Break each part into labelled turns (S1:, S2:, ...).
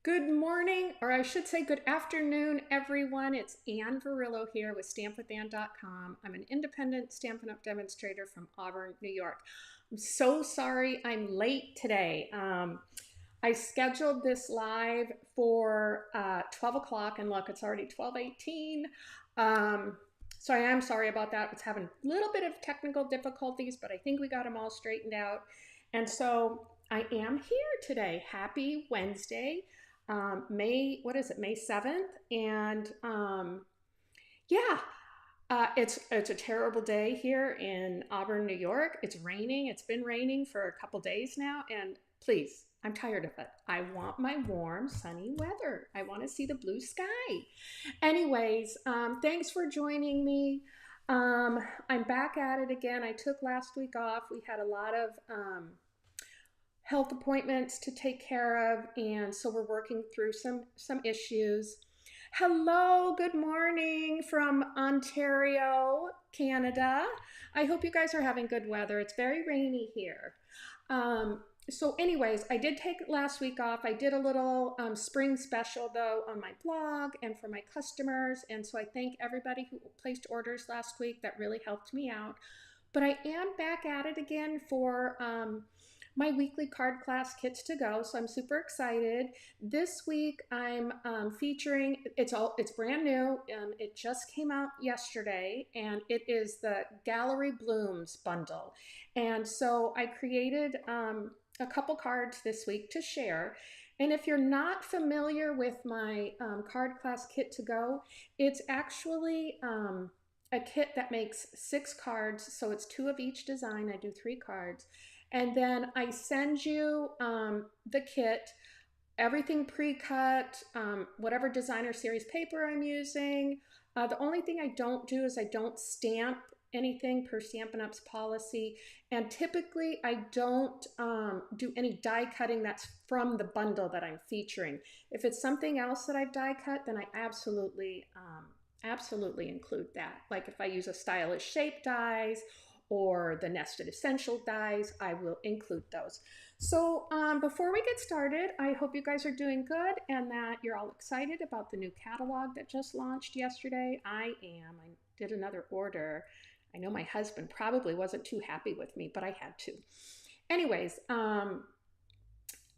S1: Good morning, or I should say good afternoon, everyone. It's Ann Varillo here with StampWithAnn.com. I'm an independent Stampin' Up! Demonstrator from Auburn, New York. I'm so sorry I'm late today. I scheduled this live for 12 o'clock, and look, it's already 12:18. So I am sorry about that. It's having a little bit of technical difficulties, but I think we got them all straightened out. And so I am here today. Happy Wednesday. May 7th, and yeah, it's a terrible day here in Auburn, New York. It's raining. It's been raining for a couple days now, and please, I'm tired of it. I want my warm, sunny weather. I want to see the blue sky. Anyways, thanks for joining me. I'm back at it again. I took last week off. We had a lot of health appointments to take care of, and so we're working through some issues. Hello, good morning from Ontario, Canada. I hope you guys are having good weather. It's very rainy here. So anyways, I did take last week off. I did a little spring special though on my blog and for my customers, and so I thank everybody who placed orders last week. That really helped me out. But I am back at it again for my weekly card class kits to go, so I'm super excited. This week I'm featuring, it's brand new, it just came out yesterday, and it is the Gallery Blooms bundle. And so I created a couple cards this week to share. And if you're not familiar with my card class kit to go, it's actually a kit that makes 6 cards, so it's 2 of each design. I do 3 cards. And then I send you the kit, everything pre-cut, whatever designer series paper I'm using. The only thing I don't do is I don't stamp anything per Stampin' Up's policy. And typically I don't do any die cutting that's from the bundle that I'm featuring. If it's something else that I've die cut, then I absolutely include that. Like if I use a stylish shape dies or the nested essential dies, I will include those. So before we get started, I hope you guys are doing good and that you're all excited about the new catalog that just launched yesterday. I am. I did another order. I know my husband probably wasn't too happy with me, but I had to. Anyways,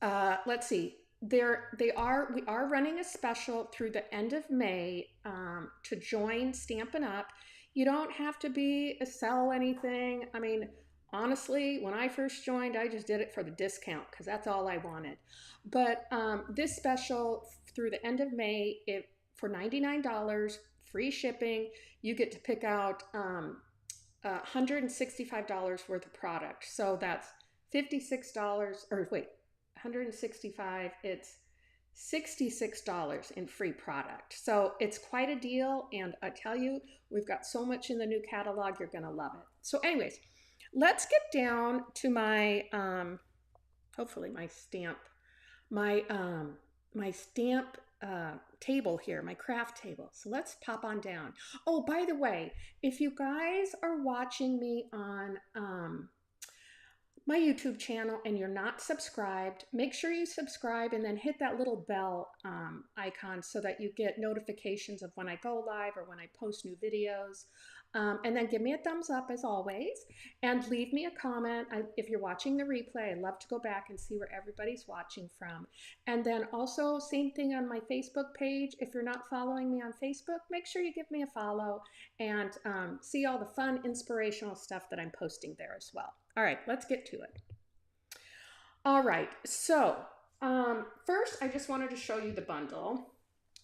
S1: let's see. We are running a special through the end of May to join Stampin' Up. You don't have to sell anything. I mean, honestly, when I first joined, I just did it for the discount because that's all I wanted. But this special through the end of May, for $99, free shipping, you get to pick out $165 worth of product. So that's $56, or wait, 165, it's $66 in free product. So it's quite a deal, and I tell you, we've got so much in the new catalog, you're gonna love it. So anyways, let's get down to my, hopefully my stamp table here, my craft table. So let's pop on down. Oh, by the way, if you guys are watching me on my YouTube channel and you're not subscribed, make sure you subscribe and then hit that little bell icon so that you get notifications of when I go live or when I post new videos. And then give me a thumbs up as always, and leave me a comment. If you're watching the replay, I love to go back and see where everybody's watching from. And then also same thing on my Facebook page. If you're not following me on Facebook, make sure you give me a follow and see all the fun, inspirational stuff that I'm posting there as well. All right, let's get to it. All right, so first I just wanted to show you the bundle.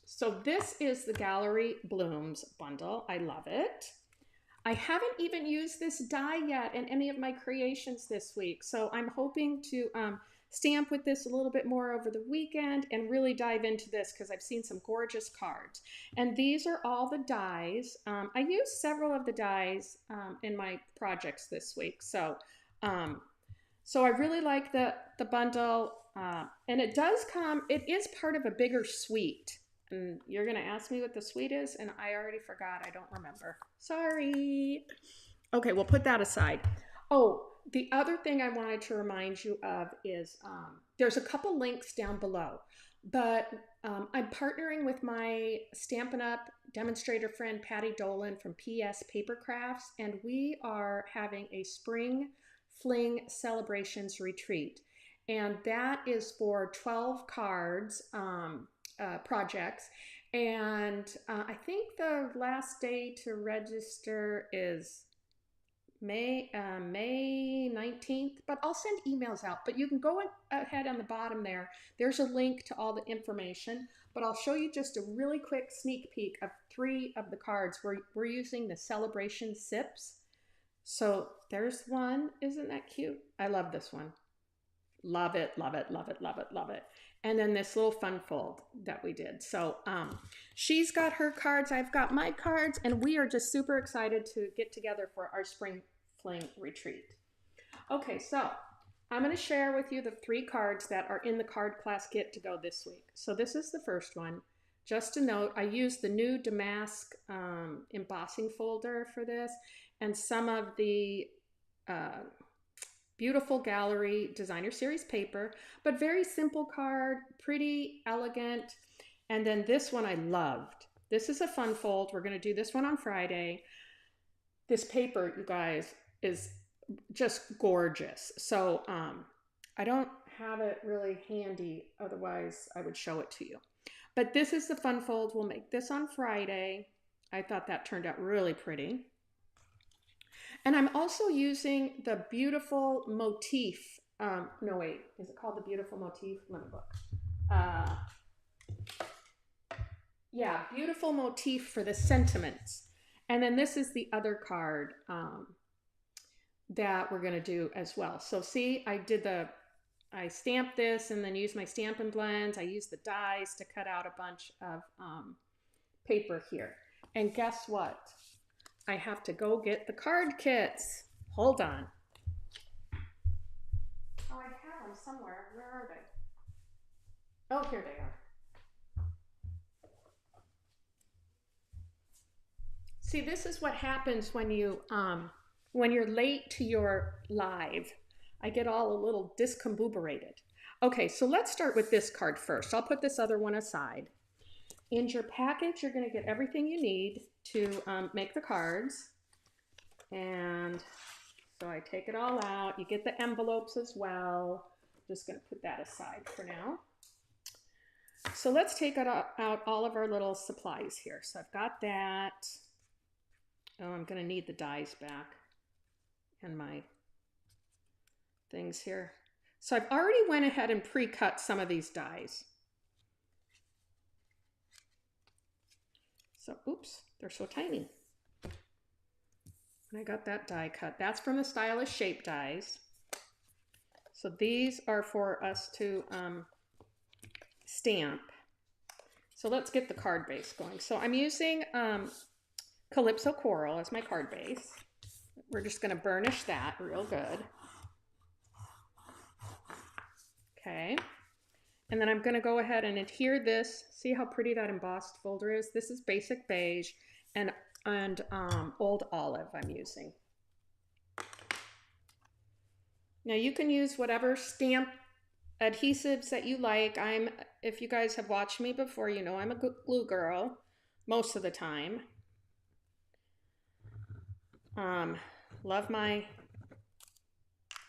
S1: So this is the Gallery Blooms bundle. I love it. I haven't even used this die yet in any of my creations this week, so I'm hoping to stamp with this a little bit more over the weekend and really dive into this because I've seen some gorgeous cards. And these are all the dies. I used several of the dies in my projects this week, so I really like the bundle, and it is part of a bigger suite. And you're going to ask me what the suite is, and I already forgot. I don't remember. Sorry. Okay, we'll put that aside. Oh, the other thing I wanted to remind you of is there's a couple links down below. But I'm partnering with my Stampin' Up demonstrator friend Patty Dolan from PS Paper Crafts, and we are having a spring fling celebrations retreat. And that is for 12 cards projects. And I think the last day to register is May 19th, but I'll send emails out. But you can go ahead on the bottom there. There's a link to all the information, but I'll show you just a really quick sneak peek of 3 of the cards. We're using the Celebration Sips. So there's one. Isn't that cute? I love this one. Love it, love it, love it, love it, love it. And then this little fun fold that we did. So she's got her cards, I've got my cards, and we are just super excited to get together for our spring fling retreat. Okay, so I'm going to share with you the 3 cards that are in the card class kit to go this week. So this is the first one. Just a note, I used the new Damask embossing folder for this, and some of the beautiful gallery designer series paper, but very simple card, pretty elegant. And then this one I loved. This is a fun fold. We're going to do this one on Friday. This paper, you guys, is just gorgeous. So I don't have it really handy, otherwise I would show it to you. But this is the fun fold. We'll make this on Friday. I thought that turned out really pretty. And I'm also using the beautiful motif. No, wait, is it called the beautiful motif? Let me look. Yeah, beautiful motif for the sentiments. And then this is the other card that we're going to do as well. So see, I stamped this and then used my Stampin' Blends. I used the dies to cut out a bunch of paper here. And guess what? I have to go get the card kits. Hold on. Oh, I have them somewhere. Where are they? Oh, here they are. See, this is what happens when you're late to your live. I get all a little discombobulated. Okay, so let's start with this card first. I'll put this other one aside. In your package, you're going to get everything you need to make the cards. And so I take it all out. You get the envelopes as well. I'm just going to put that aside for now. So let's take out all of our little supplies here. So I've got that. Oh, I'm going to need the dies back and my things here. So I've already went ahead and pre-cut some of these dies. So, oops, they're so tiny. And I got that die cut. That's from the Stylish Shape dies. So these are for us to stamp. So let's get the card base going. So I'm using Calypso Coral as my card base. We're just going to burnish that real good. Okay. And then I'm going to go ahead and adhere this. See how pretty that embossed folder is? This is Basic Beige and Old Olive I'm using. Now you can use whatever stamp adhesives that you like. If you guys have watched me before, you know I'm a glue girl most of the time. Love my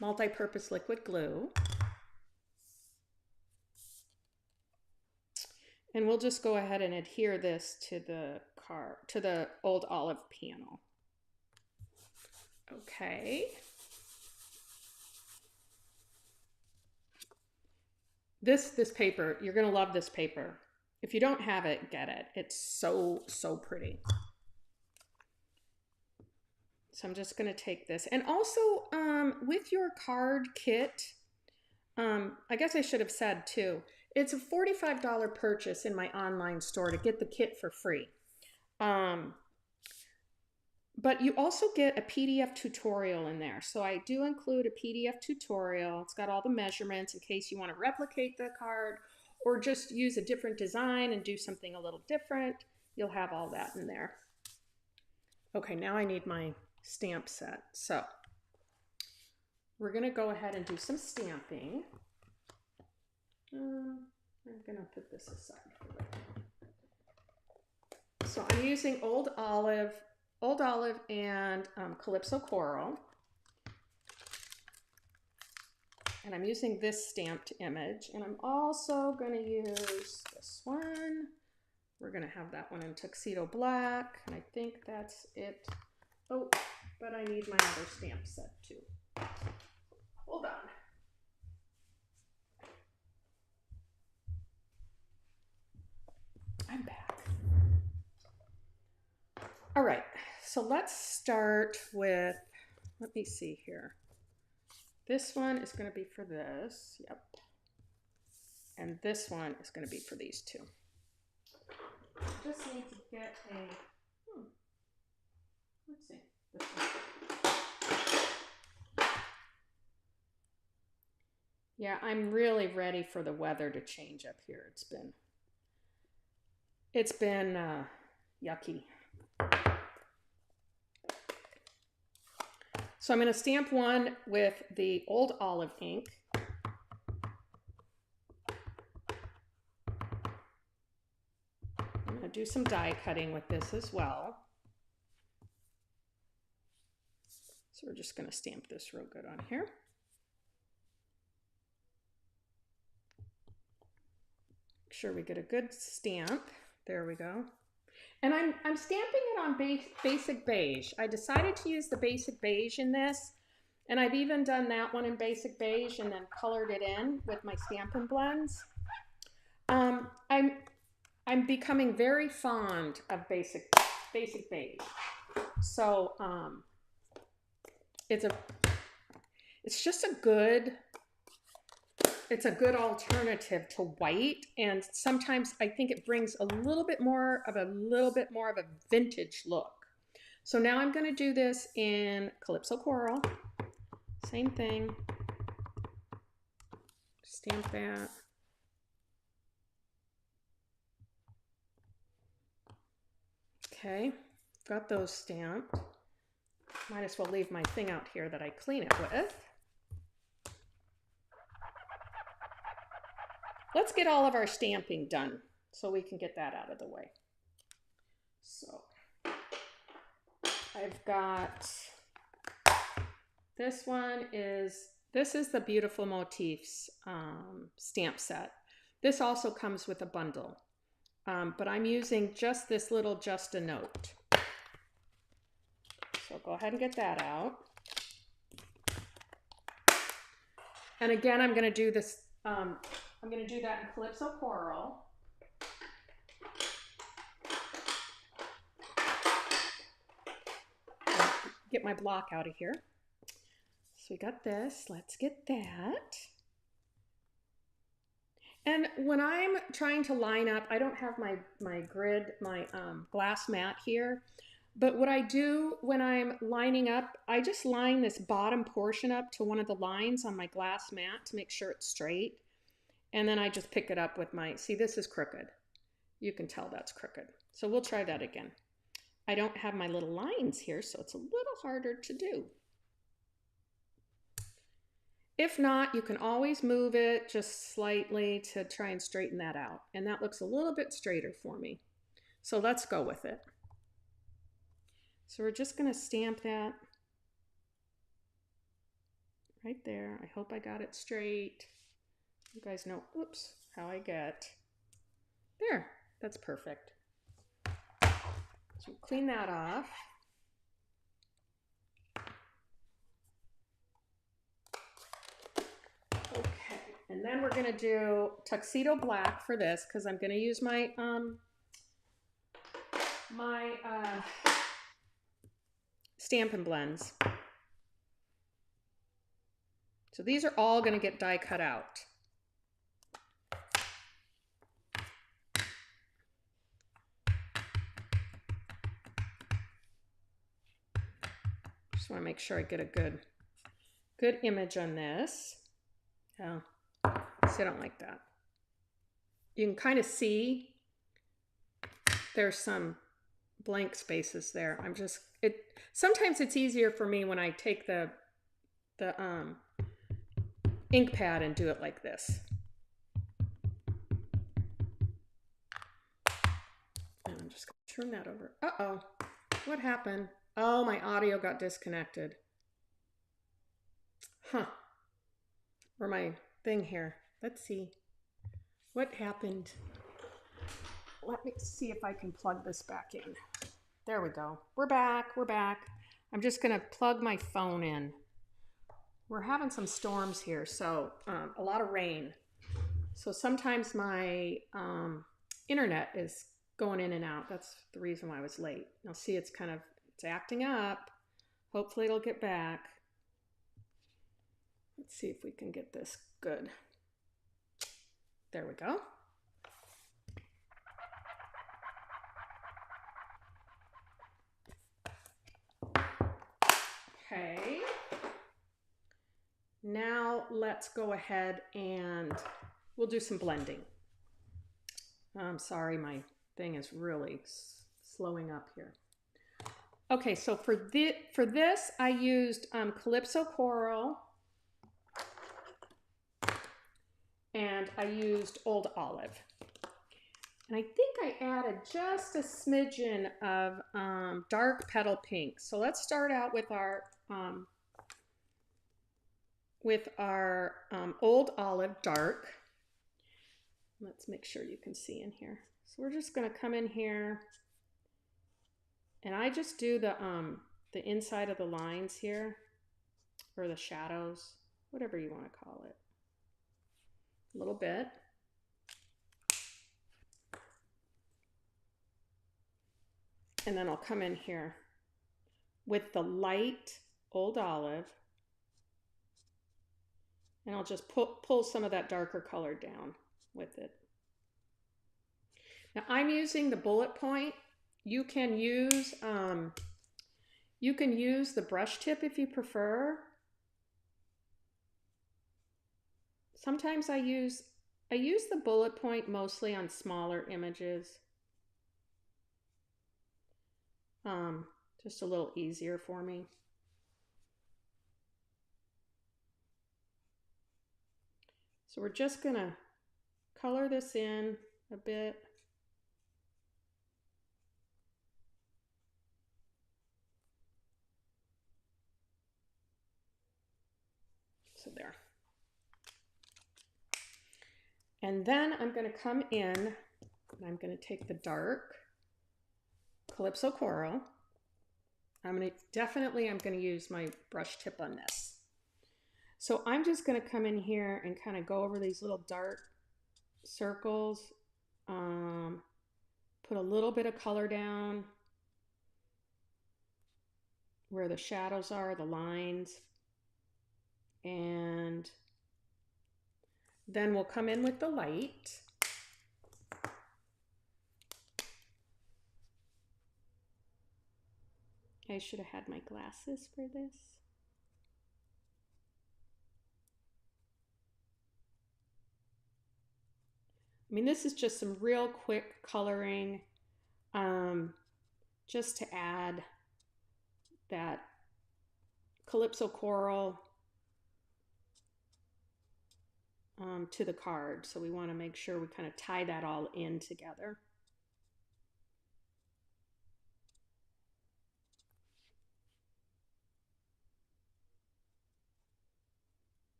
S1: multi-purpose liquid glue. And we'll just go ahead and adhere this to the Old Olive panel. Okay. This paper, you're going to love this paper. If you don't have it, get it. It's so, so pretty. So I'm just going to take this. And also, with your card kit, I guess I should have said too, it's a $45 purchase in my online store to get the kit for free. But you also get a PDF tutorial in there. So I do include a PDF tutorial. It's got all the measurements in case you want to replicate the card or just use a different design and do something a little different. You'll have all that in there. Okay, now I need my stamp set. So we're going to go ahead and do some stamping. I'm gonna put this aside for right now. So I'm using Old Olive and Calypso Coral. And I'm using this stamped image, and I'm also gonna use this one. We're gonna have that one in Tuxedo Black, and I think that's it. Oh, but I need my other stamp set too. Hold on. I'm back. All right, so let's start with, let me see here. This one is going to be for this, yep. And this one is going to be for these two. Just need to get a, let's see, this one. Yeah, I'm really ready for the weather to change up here. It's been yucky. So I'm going to stamp one with the Old Olive ink. I'm going to do some die cutting with this as well. So we're just going to stamp this real good on here. Make sure we get a good stamp. There we go. And I'm stamping it on basic beige. I decided to use the basic beige in this, and I've even done that one in basic beige and then colored it in with my Stampin' blends. I'm becoming very fond of basic beige. So it's just a good alternative to white, and sometimes I think it brings a little bit more of a vintage look. So now I'm going to do this in Calypso Coral. Same thing. Stamp that. Okay, got those stamped. Might as well leave my thing out here that I clean it with. Let's get all of our stamping done so we can get that out of the way. So I've got, this is the Beautiful Motifs stamp set. This also comes with a bundle, but I'm using just this little Just a Note. So go ahead and get that out. And again, I'm going to do this, I'm going to do that in Calypso Coral. Get my block out of here. So we got this. Let's get that. And when I'm trying to line up, I don't have my grid, my glass mat here. But what I do when I'm lining up, I just line this bottom portion up to one of the lines on my glass mat to make sure it's straight. And then I just pick it up with my, see, this is crooked. You can tell that's crooked. So we'll try that again. I don't have my little lines here, so it's a little harder to do. If not, you can always move it just slightly to try and straighten that out. And that looks a little bit straighter for me. So let's go with it. So we're just going to stamp that right there. I hope I got it straight. You guys know, oops, how I get. There, that's perfect. So clean that off. Okay, and then we're going to do Tuxedo Black for this because I'm going to use my Stampin' blends. So these are all going to get die cut out. Just want to make sure I get a good image on this. Oh, see, I don't like that. You can kind of see there's some blank spaces there. Sometimes it's easier for me when I take the ink pad and do it like this. turn that over. Uh-oh, what happened? Oh, my audio got disconnected. Huh, or my thing here. Let's see. What happened? Let me see if I can plug this back in. There we go. We're back. We're back. I'm just going to plug my phone in. We're having some storms here, so a lot of rain. So sometimes my internet is going in and out. That's the reason why I was late. Now see, it's acting up. Hopefully it'll get back. Let's see if we can get this good. There we go. Okay. Now let's go ahead and we'll do some blending. I'm sorry, my thing is really slowing up here. Okay, so for this I used Calypso Coral and I used Old Olive. And I think I added just a smidgen of dark petal pink. So let's start out with our Old Olive dark. Let's make sure you can see in here. So we're just going to come in here, and I just do the inside of the lines here, or the shadows, whatever you want to call it. A little bit. And then I'll come in here with the light Old Olive, and I'll just pull some of that darker color down with it. Now I'm using the bullet point. You can use the brush tip if you prefer. Sometimes I use the bullet point mostly on smaller images. Just a little easier for me. So we're just gonna color this in a bit. So there. And then I'm going to come in and I'm going to take the dark Calypso Coral. I'm going to use my brush tip on this. So I'm just going to come in here and kind of go over these little dark circles, put a little bit of color down where the shadows are, the lines, and then we'll come in with the light. I should have had my glasses for this. I mean, this is just some real quick coloring, just to add that Calypso Coral to the card. So we want to make sure we kind of tie that all in together.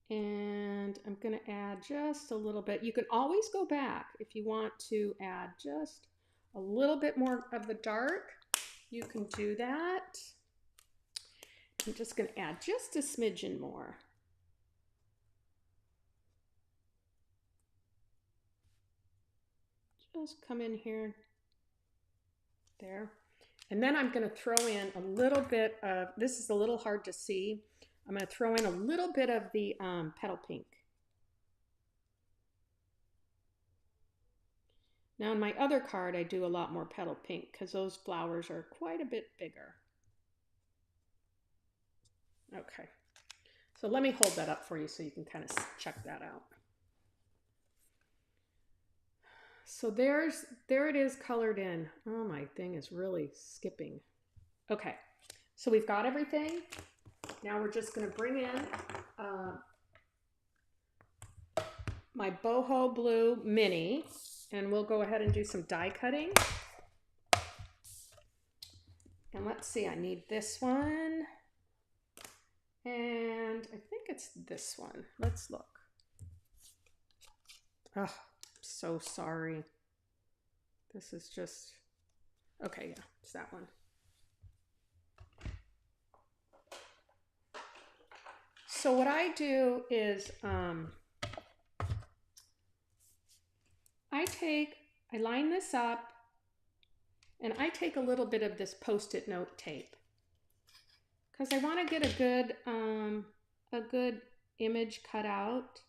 S1: And I'm going to add just a little bit. You can always go back if you want to add just a little bit more of the dark. You can do that. I'm just going to add just a smidgen more. Just come in here, there. And then I'm going to throw in a little bit of, this is a little hard to see, I'm going to throw in a little bit of the petal pink. Now in my other card, I do a lot more petal pink because those flowers are quite a bit bigger. Okay, so let me hold that up for you so you can kind of check that out. So there it is colored in. Oh, my thing is really skipping. Okay, so we've got everything. Now we're just going to bring in my boho blue mini. and we'll go ahead and do some die cutting. And let's see, I need this one. And I think it's this one. Let's look. Oh, so sorry. This is just, okay, yeah, it's that one. So what I do is I line this up, and I take a little bit of this Post-it note tape because I want to get a good image cut out.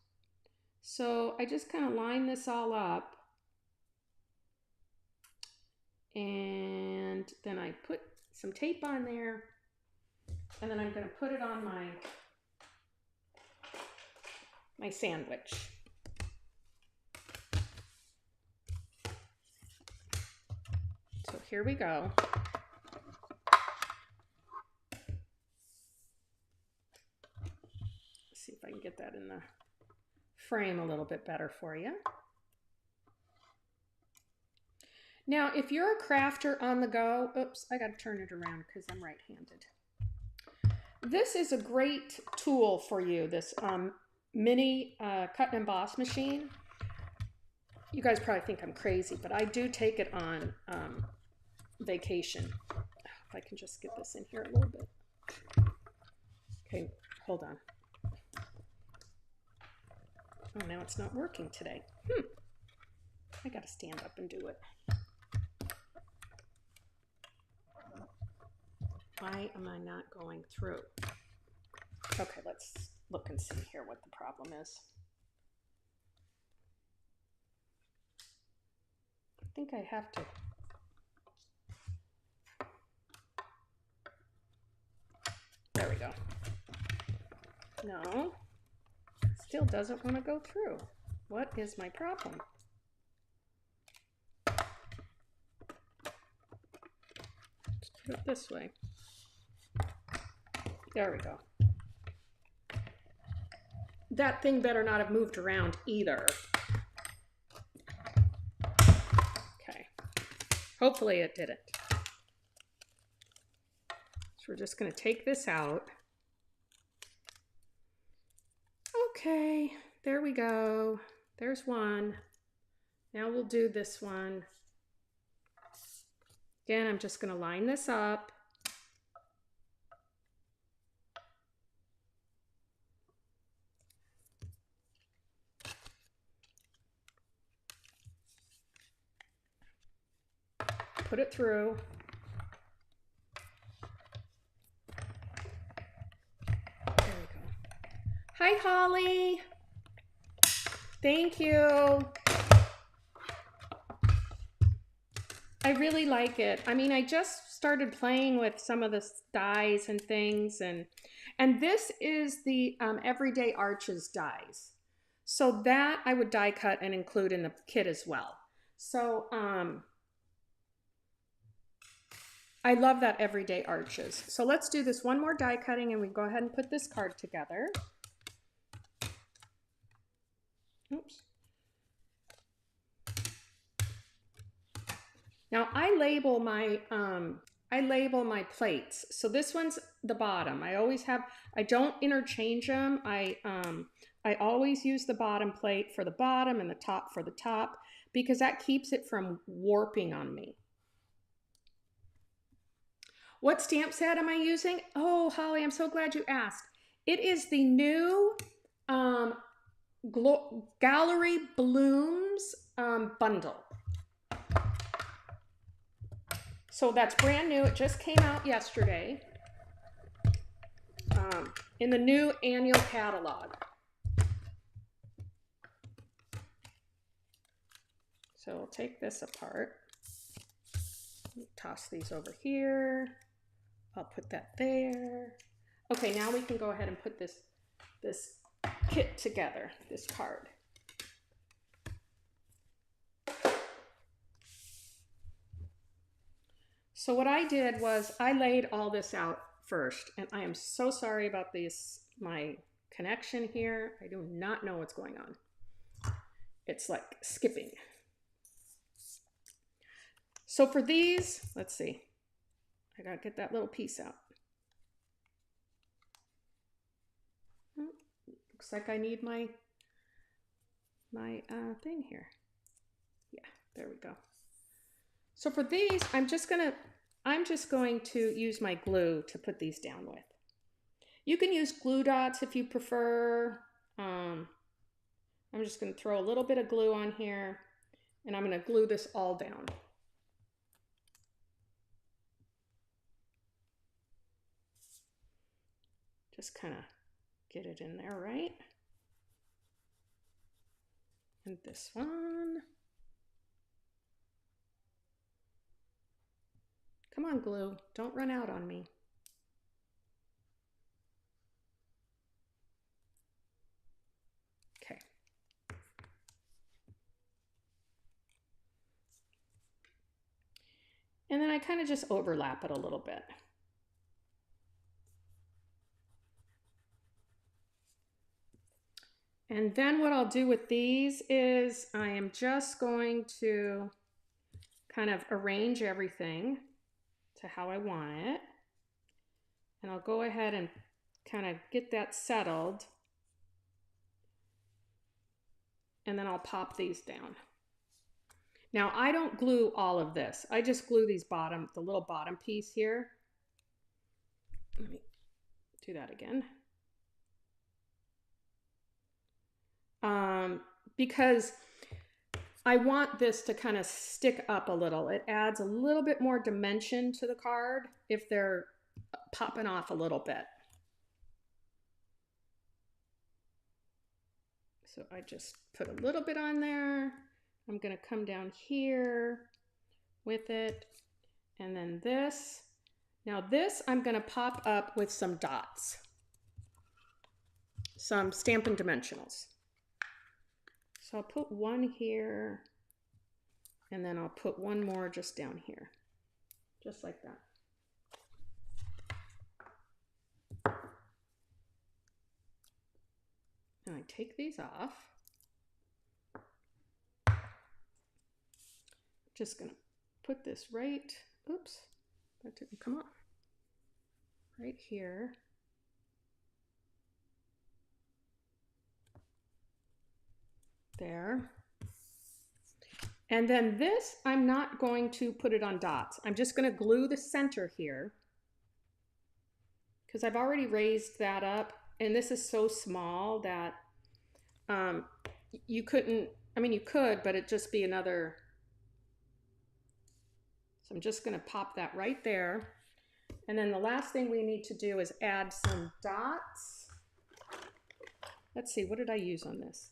S1: So I just kind of line this all up, and then I put some tape on there, and then I'm going to put it on my sandwich. So here we go. Let's see if I can get that in the frame a little bit better for you. Now, if you're a crafter on the go, oops, I got to turn it around because I'm right-handed. This is a great tool for you, this mini cut and emboss machine. You guys probably think I'm crazy, but I do take it on vacation. If I can just get this in here a little bit. Okay, hold on. Oh, now it's not working today. I gotta stand up and do it. Why am I not going through? Okay, let's look and see here what the problem is. I think I have to. There we go. No, still doesn't want to go through. What is my problem? Let's put it this way. There we go. That thing better not have moved around either. Okay. Hopefully it didn't. So we're just going to take this out. Okay, there we go. There's one. Now we'll do this one. Again, I'm just going to line this up. Put it through. There we go. Hi, Holly. Thank you. I really like it. I mean, I just started playing with some of the dies and things, and this is the Everyday Arches dies. So that I would die cut and include in the kit as well. So I love that Everyday Arches. So let's do this one more die cutting, and we go ahead and put this card together. Oops. Now I label my plates. So this one's the bottom. I don't interchange them. I always use the bottom plate for the bottom and the top for the top, because that keeps it from warping on me. What stamp set am I using? Oh, Holly, I'm so glad you asked. It is the new Gallery Blooms bundle. So that's brand new. It just came out yesterday in the new annual catalog. So we'll take this apart. Toss these over here. I'll put that there. Okay, now we can go ahead and put this kit together, this card. So what I did was I laid all this out first, and I am so sorry about my connection here. I do not know what's going on. It's like skipping. So for these, let's see, I gotta get that little piece out. Looks like I need my thing here. Yeah, there we go. So for these, I'm just going to use my glue to put these down with. You can use glue dots if you prefer. I'm just going to throw a little bit of glue on here, and I'm going to glue this all down. Just kind of get it in there, right? And this one. Come on, glue. Don't run out on me. Okay. And then I kind of just overlap it a little bit. And then what I'll do with these is I am just going to kind of arrange everything to how I want it. And I'll go ahead and kind of get that settled. And then I'll pop these down. Now I don't glue all of this. I just glue these the little bottom piece here. Let me do that again. Because I want this to kind of stick up a little. It adds a little bit more dimension to the card if they're popping off a little bit. So I just put a little bit on there. I'm going to come down here with it. And then this. Now this I'm going to pop up with some dots. Some Stampin' Dimensionals. So I'll put one here, and then I'll put one more just down here, just like that. And I take these off. Just gonna put this right, oops, that didn't come off, right here. There. And then this, I'm not going to put it on dots. I'm just going to glue the center here because I've already raised that up, and this is so small that you couldn't, I mean you could, but it'd just be another. So I'm just going to pop that right there. And then the last thing we need to do is add some dots. Let's see, what did I use on this?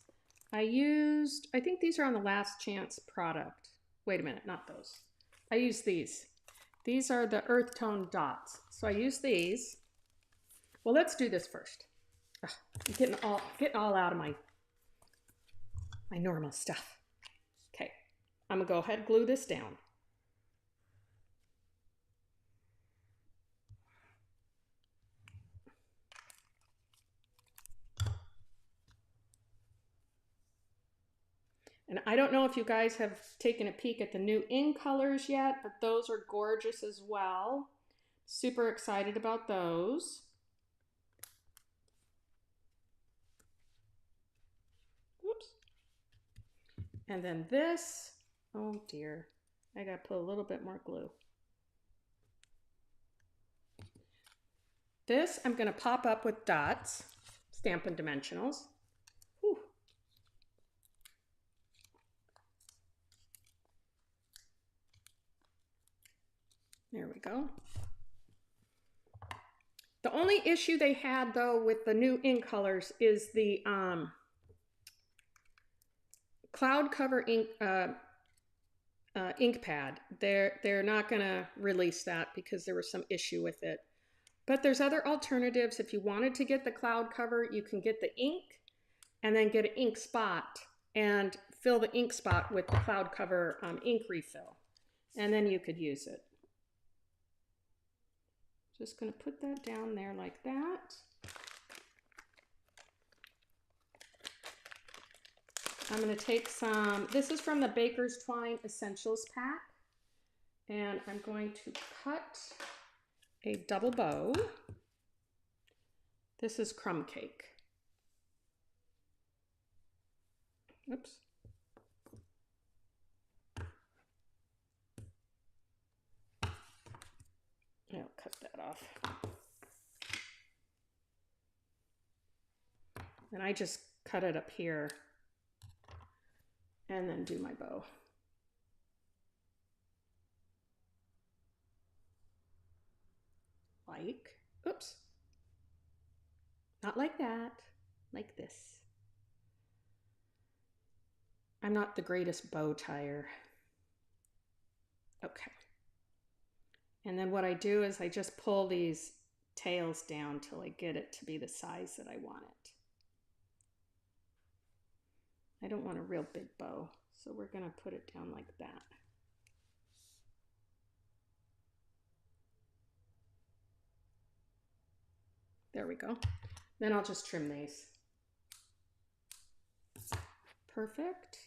S1: I think these are on the Last Chance product. Wait a minute, not those. I use these. These are the earth tone dots. So I use these. Well, let's do this first. Ugh, I'm getting all out of my normal stuff. Okay, I'm gonna go ahead and glue this down. And I don't know if you guys have taken a peek at the new ink colors yet, but those are gorgeous as well. Super excited about those. Oops. And then this, oh dear, I gotta put a little bit more glue. This I'm gonna pop up with dots, Stampin' Dimensionals. Whew. There we go. The only issue they had though with the new ink colors is the cloud cover ink ink pad. They're not gonna release that because there was some issue with it. But there's other alternatives. If you wanted to get the cloud cover, you can get the ink and then get an ink spot and fill the ink spot with the cloud cover ink refill. And then you could use it. Just going to put that down there like that. I'm going to take some, this is from the Baker's Twine Essentials pack. And I'm going to cut a double bow. This is crumb cake. Oops. I'll cut that off. And I just cut it up here and then do my bow. Like, oops, not like that, like this. I'm not the greatest bow tire. Okay. And then what I do is I just pull these tails down till I get it to be the size that I want it. I don't want a real big bow, so we're gonna put it down like that. There we go. Then I'll just trim these. Perfect.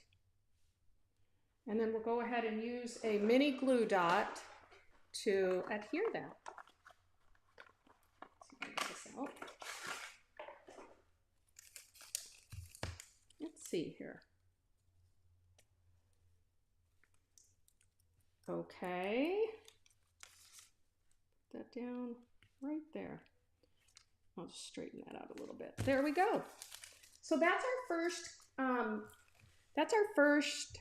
S1: And then we'll go ahead and use a mini glue dot to adhere that. Let's get this out. Let's see here. Okay. Put that down right there. I'll just straighten that out a little bit. There we go. So that's our first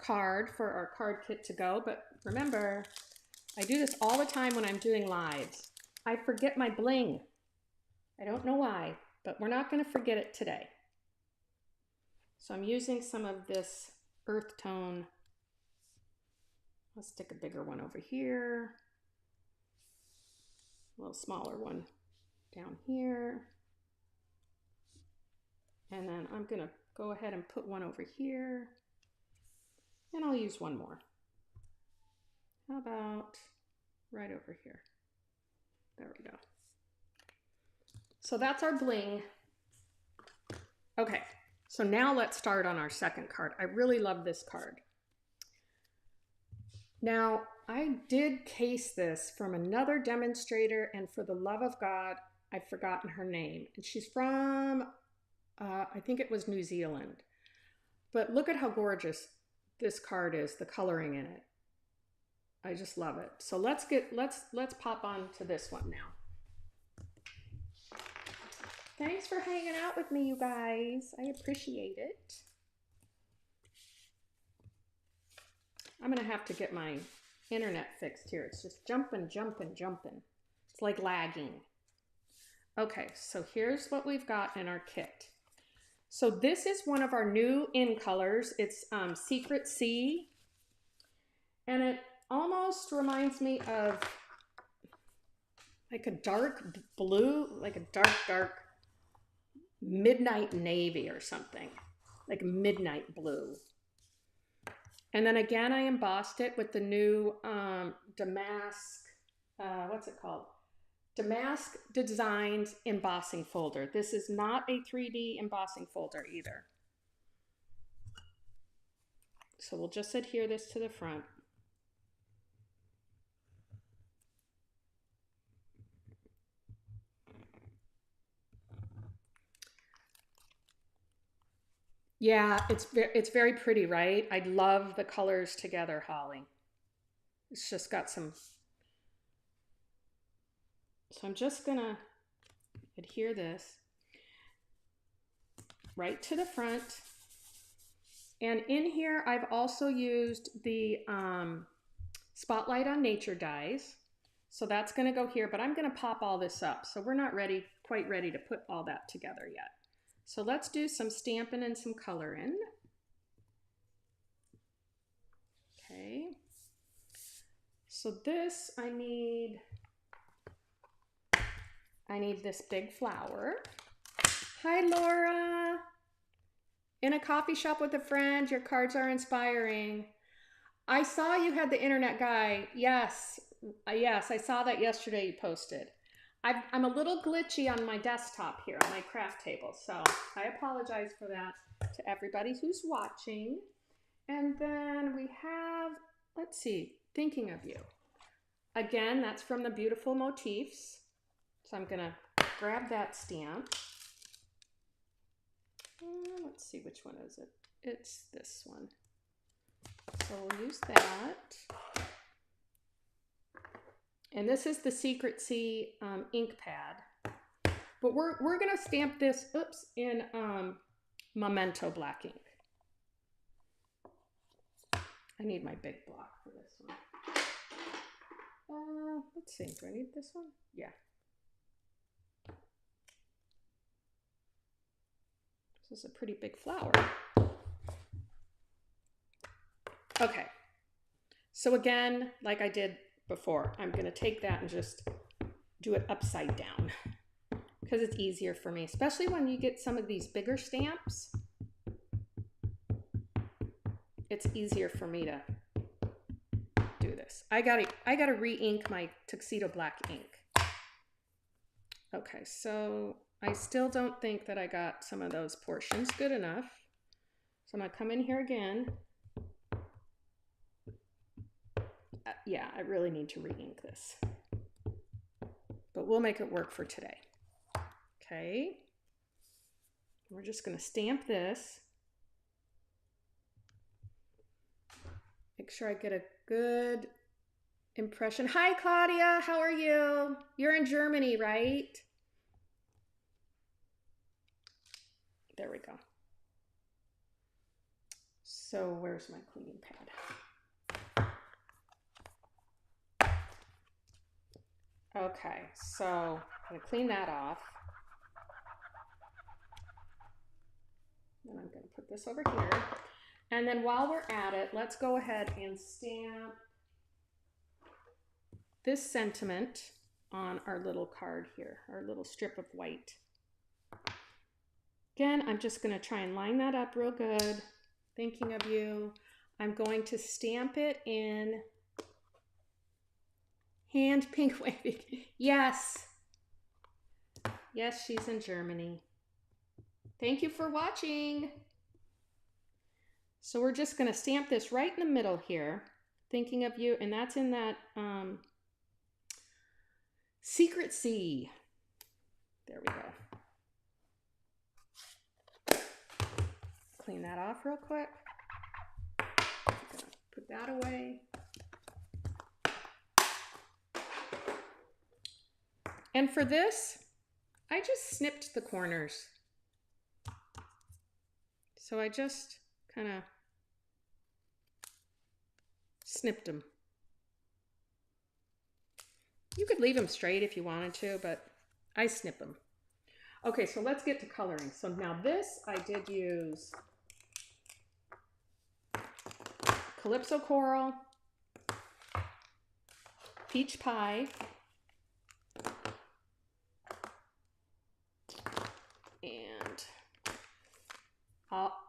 S1: card for our card kit to go. But remember, I do this all the time when I'm doing lives. I forget my bling. I don't know why, but we're not going to forget it today. So I'm using some of this earth tone. Let's stick a bigger one over here. A little smaller one down here. And then I'm going to go ahead and put one over here. And I'll use one more. How about right over here? There we go. So that's our bling. Okay, so now let's start on our second card. I really love this card. Now, I did case this from another demonstrator, and for the love of God, I've forgotten her name. And she's from, I think it was New Zealand. But look at how gorgeous this card is, the coloring in it. I just love it. So let's pop on to this one now. Thanks for hanging out with me, you guys. I appreciate it. I'm gonna have to get my internet fixed here. It's just jumping. It's like lagging. Okay, so here's what we've got in our kit. So this is one of our new in colors. It's Secret Sea. And it almost reminds me of like a dark blue, like a dark midnight navy or something, like midnight blue. And then again, I embossed it with the new Damask, what's it called? Damask Designs embossing folder. This is not a 3D embossing folder either. So we'll just adhere this to the front. Yeah, it's very pretty, right? I love the colors together, Holly. It's just got some. So I'm just gonna adhere this right to the front. And in here, I've also used the Spotlight on Nature dies. So that's gonna go here, but I'm gonna pop all this up. So we're not quite ready to put all that together yet. So let's do some stamping and some coloring. Okay. So this, I need this big flower. Hi, Laura. In a coffee shop with a friend, your cards are inspiring. I saw you had the internet guy. Yes, I saw that yesterday you posted. I'm a little glitchy on my desktop here on my craft table, so I apologize for that to everybody who's watching. And then we have, let's see, thinking of you. Again, that's from the Beautiful Motifs. So I'm gonna grab that stamp. Let's see, which one is it? It's this one. So we'll use that. And this is the Secret Sea ink pad. But we're gonna stamp this, oops, in Memento black ink. I need my big block for this one. Let's see, do I need this one? Yeah. This is a pretty big flower. Okay, so again, like I did before, I'm gonna take that and just do it upside down because it's easier for me, especially when you get some of these bigger stamps. It's easier for me to do this. I gotta re-ink my Tuxedo black ink. Okay, so I still don't think that I got some of those portions good enough. So I'm gonna come in here again. Yeah, I really need to re-ink this. But we'll make it work for today. Okay. We're just gonna stamp this. Make sure I get a good impression. Hi, Claudia, how are you? You're in Germany, right? There we go. So where's my cleaning pad? Okay, so I'm gonna clean that off. And I'm gonna put this over here. And then while we're at it, let's go ahead and stamp this sentiment on our little card here, our little strip of white. Again, I'm just gonna try and line that up real good. Thinking of you. I'm going to stamp it in hand pink waving. Yes. Yes, she's in Germany. Thank you for watching. So we're just gonna stamp this right in the middle here. Thinking of you, and that's in that Secret Sea. There we go. Clean that off real quick. Put that away. And for this, I just snipped the corners. So I just kind of snipped them. You could leave them straight if you wanted to, but I snip them. Okay, so let's get to coloring. So now this, I did use Calypso Coral, Peach Pie, and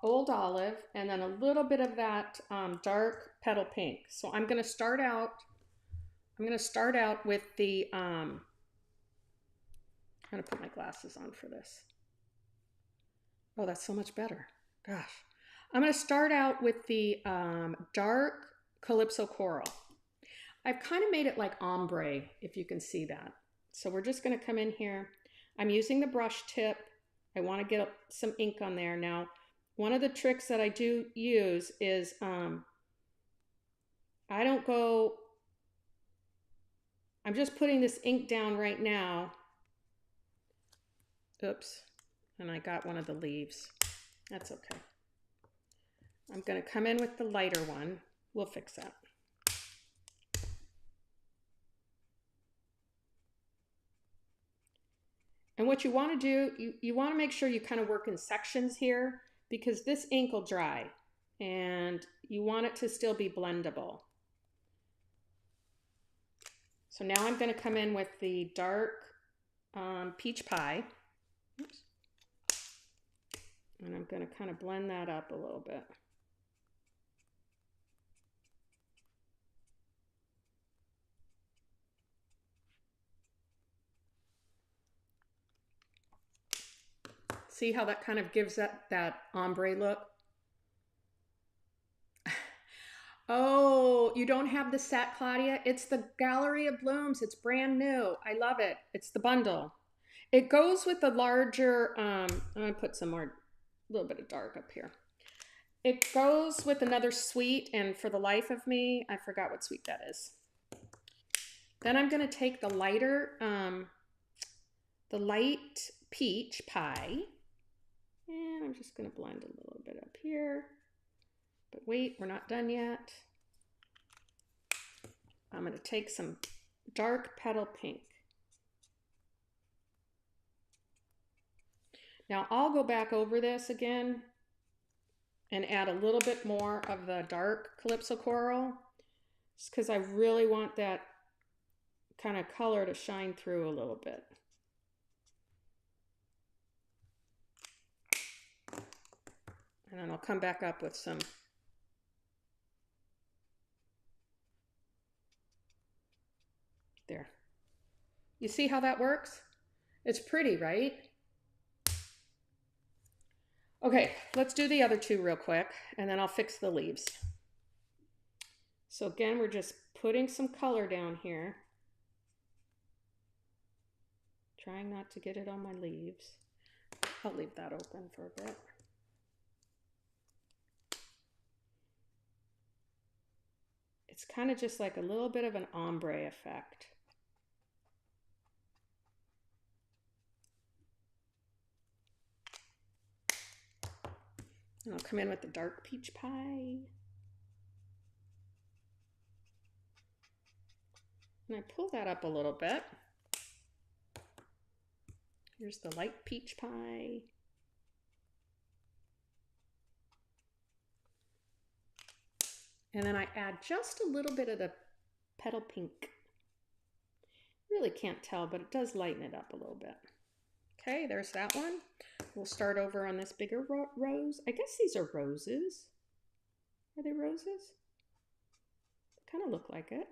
S1: Old Olive, and then a little bit of that dark Petal Pink. So I'm going to start out with the, I'm going to put my glasses on for this. Oh, that's so much better. Gosh. I'm going to start out with the dark Calypso Coral. I've kind of made it like ombre, if you can see that. So we're just going to come in here. I'm using the brush tip. I want to get some ink on there. Now, one of the tricks that I do use is I'm just putting this ink down right now. Oops, and I got one of the leaves. That's okay. I'm going to come in with the lighter one. We'll fix that. And what you want to do, you want to make sure you kind of work in sections here because this ink will dry and you want it to still be blendable. So now I'm going to come in with the dark Peach Pie. Oops. And I'm going to kind of blend that up a little bit. See how that kind of gives that ombre look? Oh, Oh, you don't have the set, Claudia? It's the Gallery of Blooms. It's brand new. I love it. It's the bundle. It goes with the larger, I'm gonna put some more, a little bit of dark up here. It goes with another suite, and for the life of me, I forgot what suite that is. Then I'm gonna take the lighter, the light peach pie, and I'm just gonna blend a little bit up here. But wait, we're not done yet. I'm gonna take some dark petal pink. Now I'll go back over this again and add a little bit more of the dark Calypso Coral, just because I really want that kind of color to shine through a little bit. And then I'll come back up with some there. You see how that works? It's pretty, right? Okay, let's do the other two real quick, and then I'll fix the leaves. So again, we're just putting some color down here. Trying not to get it on my leaves. I'll leave that open for a bit. It's kind of just like a little bit of an ombre effect. And I'll come in with the dark peach pie. And I pull that up a little bit. Here's the light peach pie. And then I add just a little bit of the petal pink. Really can't tell, but it does lighten it up a little bit. Okay, there's that one. We'll start over on this bigger rose. I guess these are roses. Are they roses? They kind of look like it.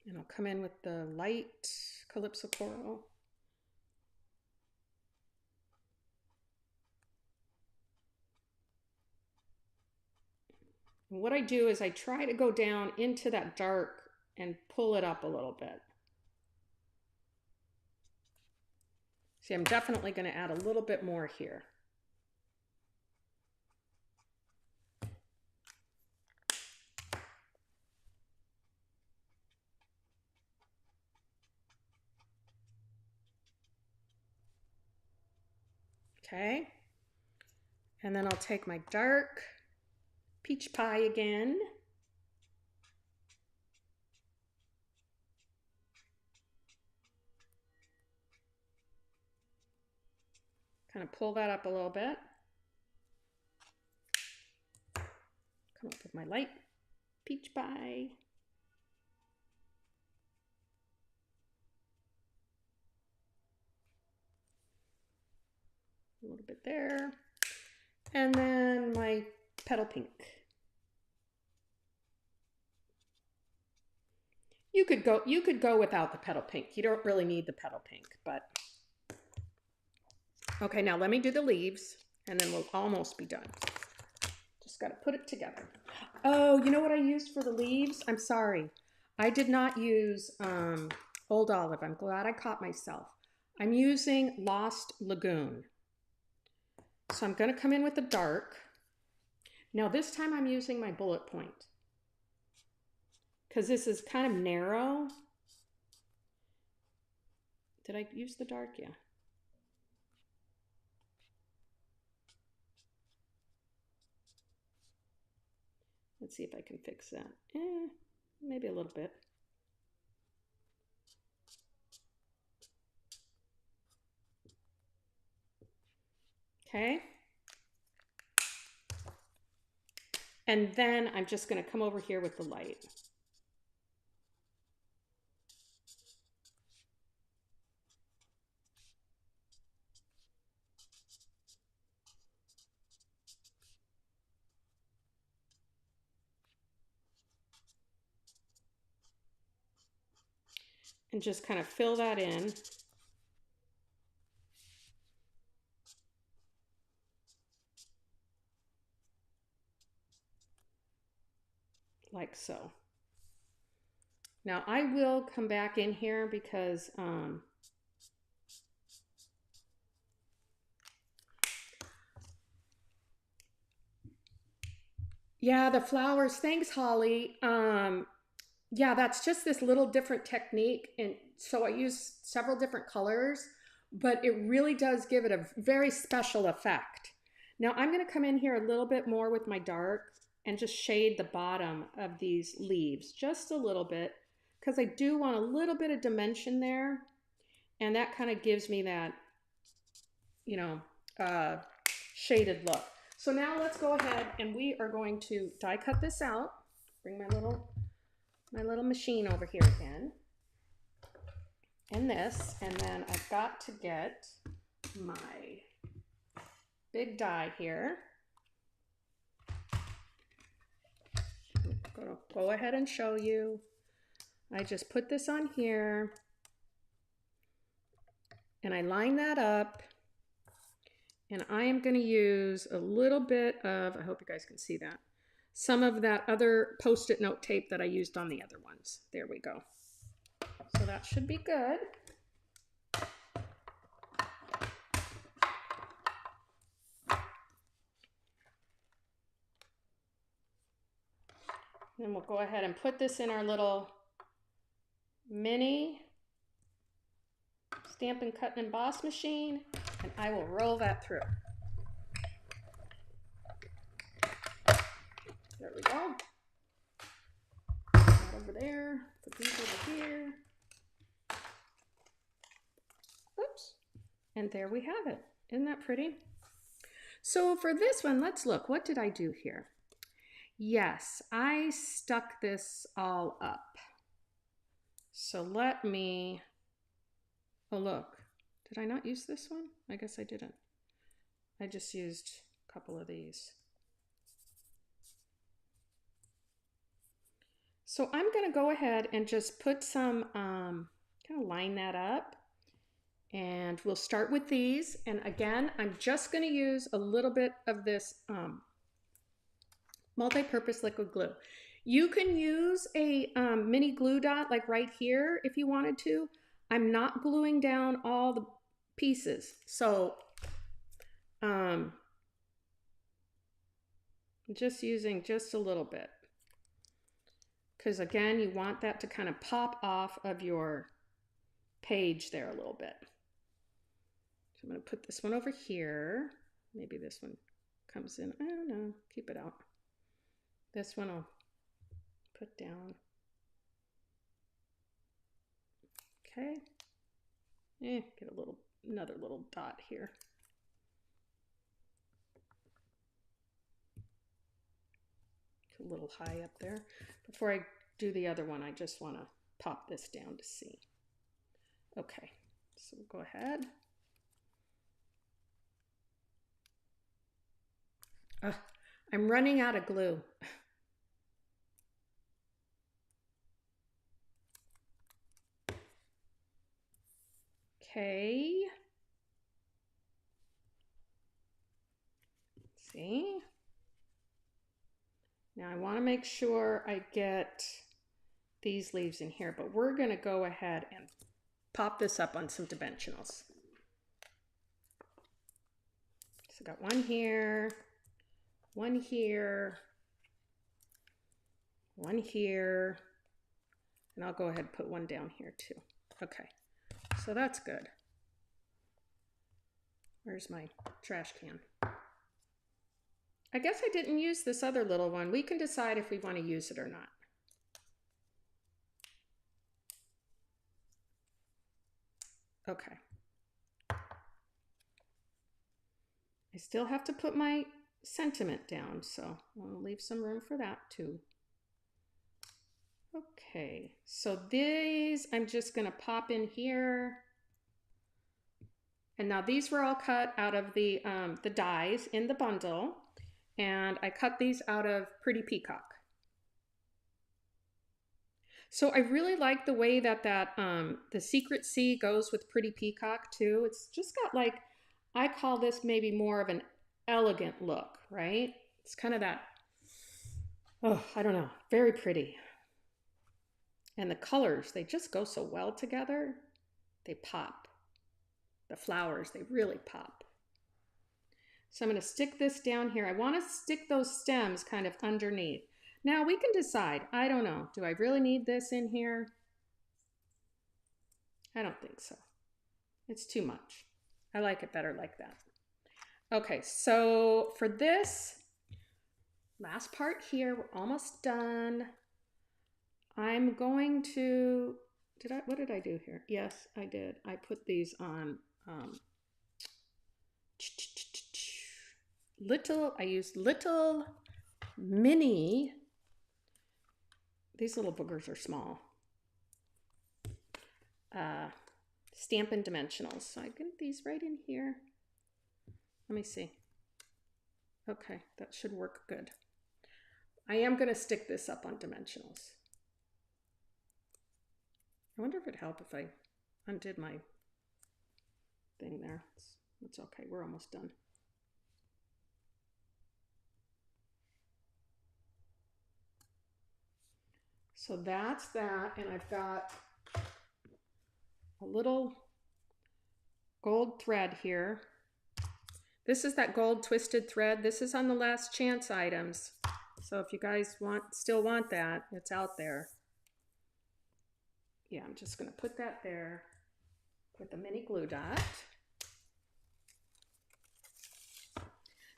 S1: And I'll come in with the light Calypso Coral. And what I do is I try to go down into that dark and pull it up a little bit. See, I'm definitely going to add a little bit more here. Okay. And then I'll take my dark peach pie again. Kind of pull that up a little bit. Come up with my light peach pie. A little bit there. And then my petal pink. You could go without the petal pink. You don't really need the petal pink, but okay, now let me do the leaves and then we'll almost be done. Just got to put it together. Oh, you know what I used for the leaves? I'm sorry. I did not use Old Olive. I'm glad I caught myself. I'm using Lost Lagoon. So I'm going to come in with the dark. Now this time I'm using my bullet point, because this is kind of narrow. Did I use the dark? Yeah. Let's see if I can fix that. Maybe a little bit. Okay. And then I'm just going to come over here with the light. and just kind of fill that in. Like so. Now I will come back in here because yeah, the flowers, thanks Holly. Yeah, that's just this little different technique, and so I use several different colors, but it really does give it a very special effect. Now I'm going to come in here a little bit more with my dark and just shade the bottom of these leaves just a little bit, because I do want a little bit of dimension there, and that kind of gives me that, you know, shaded look. So now let's go ahead and we are going to die cut this out. Bring my little machine over here again. And this, and then I've got to get my big die here. I'm gonna go ahead and show you. I just put this on here and I line that up, and I am going to use a little bit of, I hope you guys can see that, some of that other Post-it note tape that I used on the other ones. There we go. So that should be good. Then we'll go ahead and put this in our little mini Stampin' Cut and Emboss machine, and I will roll that through. There we go. Put that over there. Put these over here. Oops. And there we have it. Isn't that pretty? So for this one, let's look. What did I do here? Yes, I stuck this all up. So let me, oh look, did I not use this one? I guess I didn't. I just used a couple of these. So I'm going to go ahead and just put some, kind of line that up, and we'll start with these. And again, I'm just going to use a little bit of this multi-purpose liquid glue. You can use a mini glue dot like right here if you wanted to. I'm not gluing down all the pieces, so I'm just using just a little bit, because again, you want that to kind of pop off of your page there a little bit. So I'm going to put this one over here. Maybe this one comes in. I don't know. Keep it out. This one I'll put down. Okay. Get another little dot here. A little high up there. Before I do the other one, I just want to pop this down to see. Okay, so we'll go ahead. I'm running out of glue. Okay. See? Now I want to make sure I get these leaves in here, but we're going to go ahead and pop this up on some dimensionals. So I got one here, one here, one here, and I'll go ahead and put one down here too. Okay, so that's good. Where's my trash can? I guess I didn't use this other little one. We can decide if we want to use it or not. Okay. I still have to put my sentiment down, so I'll leave some room for that too. Okay, so these I'm just going to pop in here. And now these were all cut out of the dies in the bundle. And I cut these out of Pretty Peacock. So I really like the way that the Secret Sea goes with Pretty Peacock too. It's just got like, I call this maybe more of an elegant look, right? It's kind of that, oh, I don't know, very pretty. And the colors, they just go so well together. They pop. The flowers, they really pop. So I'm going to stick this down here. I want to stick those stems kind of underneath. Now we can decide. I don't know. Do I really need this in here? I don't think so. It's too much. I like it better like that. Okay, so for this last part here, we're almost done. I'm going to, what did I do here? Yes, I did. I put these on I used little mini, these little boogers are small, Stampin' Dimensionals. So I get these right in here. Let me see. Okay, that should work good. I am going to stick this up on dimensionals. I wonder if it'd help if I undid my thing there. It's okay, we're almost done. So that's that, and I've got a little gold thread here. This is that gold twisted thread. This is on the last chance items. So if you guys still want that, it's out there. Yeah, I'm just gonna put that there with a mini glue dot.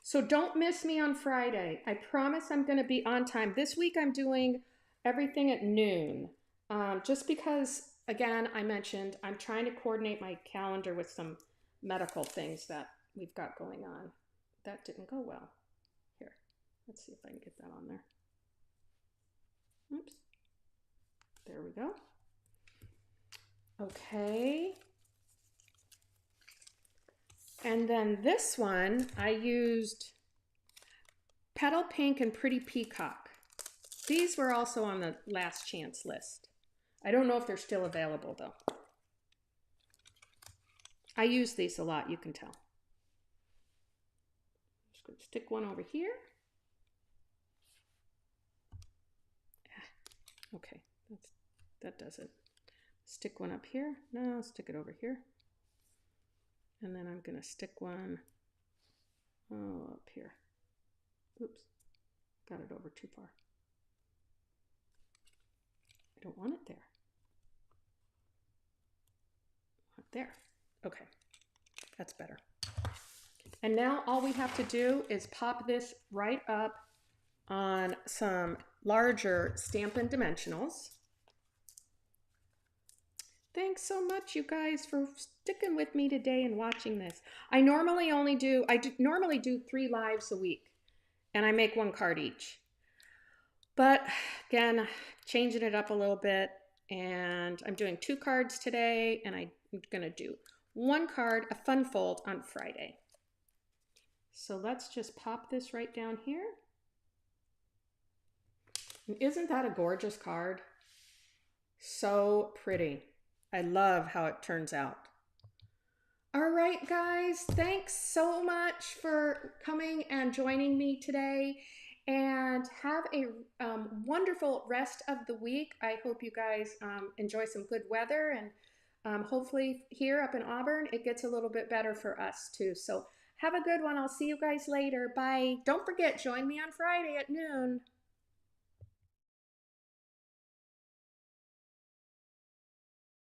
S1: So don't miss me on Friday. I promise I'm gonna be on time. This week I'm doing everything at noon. Just because, again, I mentioned I'm trying to coordinate my calendar with some medical things that we've got going on. That didn't go well. Here, let's see if I can get that on there. Oops. There we go. Okay. And then this one, I used Petal Pink and Pretty Peacock. These were also on the last chance list. I don't know if they're still available though. I use these a lot, you can tell. Just going to stick one over here. Okay, that does it. Stick one up here. No, I'll stick it over here. And then I'm going to stick one up here. Oops, got it over too far. I don't want it there. Up there. Okay, that's better. And now all we have to do is pop this right up on some larger Stampin' Dimensionals. Thanks so much, you guys, for sticking with me today and watching this. I normally normally do 3 lives a week, and I make 1 card each. But again, changing it up a little bit, and I'm doing 2 cards today, and I'm gonna do 1 card, a fun fold, on Friday. So let's just pop this right down here. And isn't that a gorgeous card? So pretty. I love how it turns out. All right, guys, thanks so much for coming and joining me today, and have a wonderful rest of the week. I hope you guys enjoy some good weather, and hopefully here up in Auburn, it gets a little bit better for us too. So have a good one. I'll see you guys later. Bye. Don't forget, join me on Friday at noon.